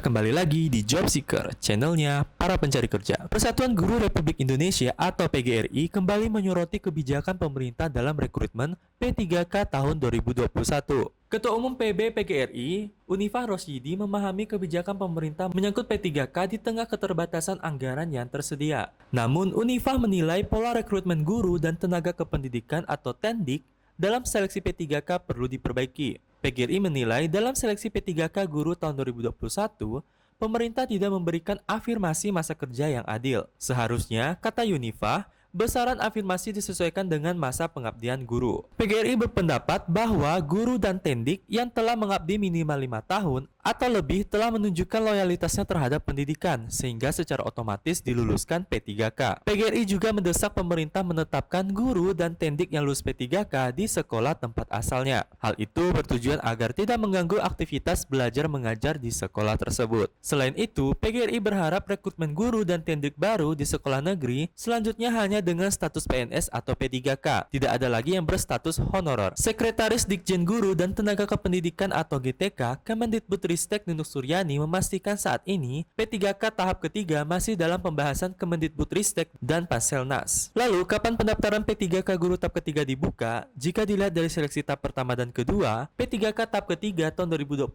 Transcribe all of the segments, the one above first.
kembali lagi di Job Seeker, channelnya para pencari kerja. Persatuan Guru Republik Indonesia atau PGRI kembali menyoroti kebijakan pemerintah dalam rekrutmen P3K tahun 2021. Ketua Umum PB PGRI, Unifah Rosyidi memahami kebijakan pemerintah menyangkut P3K di tengah keterbatasan anggaran yang tersedia. Namun, Unifah menilai pola rekrutmen guru dan tenaga kependidikan atau TENDIK dalam seleksi P3K perlu diperbaiki. PGRI menilai dalam seleksi P3K guru tahun 2021, pemerintah tidak memberikan afirmasi masa kerja yang adil. Seharusnya, kata Unifah, besaran afirmasi disesuaikan dengan masa pengabdian guru. PGRI berpendapat bahwa guru dan tendik yang telah mengabdi minimal 5 tahun atau lebih telah menunjukkan loyalitasnya terhadap pendidikan, sehingga secara otomatis diluluskan P3K. PGRI juga mendesak pemerintah menetapkan guru dan tendik yang lulus P3K di sekolah tempat asalnya. Hal itu bertujuan agar tidak mengganggu aktivitas belajar mengajar di sekolah tersebut. Selain itu, PGRI berharap rekrutmen guru dan tendik baru di sekolah negeri selanjutnya hanya dengan status PNS atau P3K, tidak ada lagi yang berstatus honorer. Sekretaris Ditjen Guru dan Tenaga Kependidikan atau GTK, Kemendikbudristek Nunuk Suryani memastikan saat ini P3K tahap ketiga masih dalam pembahasan Kemendikbudristek dan Panselnas. Lalu, kapan pendaftaran P3K guru tahap ketiga dibuka? Jika dilihat dari seleksi tahap pertama dan kedua, P3K tahap ketiga tahun 2022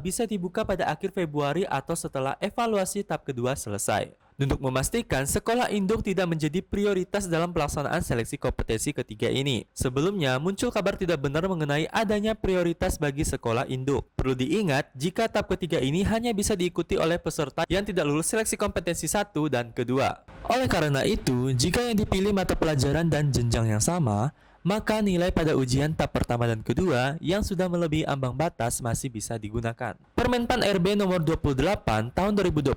bisa dibuka pada akhir Februari atau setelah evaluasi tahap kedua selesai. Untuk memastikan sekolah induk tidak menjadi prioritas dalam pelaksanaan seleksi kompetensi ketiga ini. Sebelumnya, muncul kabar tidak benar mengenai adanya prioritas bagi sekolah induk. Perlu diingat, jika tahap ketiga ini hanya bisa diikuti oleh peserta yang tidak lulus seleksi kompetensi 1 dan kedua. Oleh karena itu, jika yang dipilih mata pelajaran dan jenjang yang sama, maka nilai pada ujian tahap pertama dan kedua yang sudah melebihi ambang batas masih bisa digunakan. Permenpan RB nomor 28 tahun 2021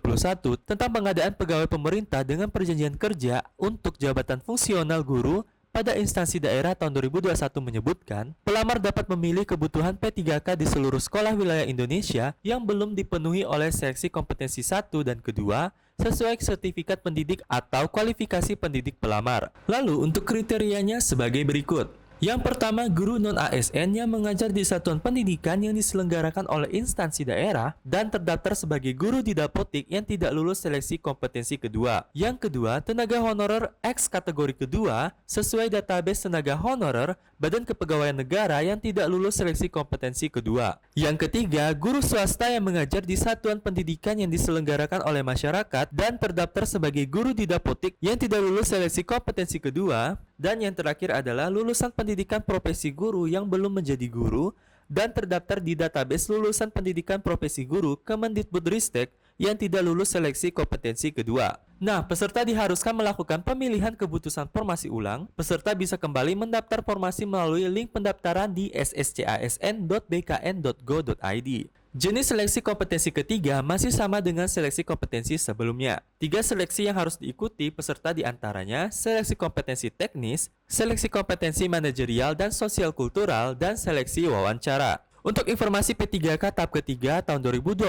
tentang pengadaan pegawai pemerintah dengan perjanjian kerja untuk jabatan fungsional guru pada instansi daerah tahun 2021 menyebutkan, pelamar dapat memilih kebutuhan P3K di seluruh sekolah wilayah Indonesia yang belum dipenuhi oleh seleksi kompetensi 1 dan kedua sesuai sertifikat pendidik atau kualifikasi pendidik pelamar. Lalu untuk kriterianya sebagai berikut. Yang pertama, guru non-ASN yang mengajar di satuan pendidikan yang diselenggarakan oleh instansi daerah dan terdaftar sebagai guru di dapodik yang tidak lulus seleksi kompetensi kedua. Yang kedua, tenaga honorer X kategori kedua sesuai database tenaga honorer Badan Kepegawaian Negara yang tidak lulus seleksi kompetensi kedua. Yang ketiga, guru swasta yang mengajar di satuan pendidikan yang diselenggarakan oleh masyarakat dan terdaftar sebagai guru di dapodik yang tidak lulus seleksi kompetensi kedua. Dan yang terakhir adalah lulusan pendidikan profesi guru yang belum menjadi guru dan terdaftar di database lulusan pendidikan profesi guru Kemendikbudristek yang tidak lulus seleksi kompetensi kedua. Nah, peserta diharuskan melakukan pemilihan keputusan formasi ulang. Peserta bisa kembali mendaftar formasi melalui link pendaftaran di sscasn.bkn.go.id. Jenis seleksi kompetensi ketiga masih sama dengan seleksi kompetensi sebelumnya. 3 seleksi yang harus diikuti peserta diantaranya seleksi kompetensi teknis, seleksi kompetensi manajerial dan sosial kultural, dan seleksi wawancara. Untuk informasi P3K tahap ketiga tahun 2022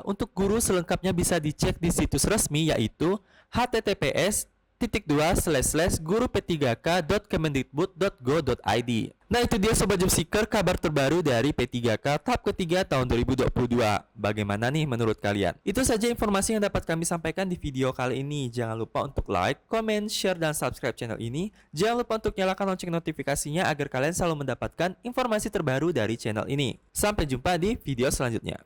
untuk guru selengkapnya bisa dicek di situs resmi yaitu https://gurup3k.kemendikbud.go.id. Nah, itu dia Sobat Job Seeker, kabar terbaru dari P3K tahap ketiga tahun 2022. Bagaimana nih menurut kalian? Itu saja informasi yang dapat kami sampaikan di video kali ini. Jangan lupa untuk like, comment, share, dan subscribe channel ini. Jangan lupa untuk nyalakan lonceng notifikasinya agar kalian selalu mendapatkan informasi terbaru dari channel ini. Sampai jumpa di video selanjutnya.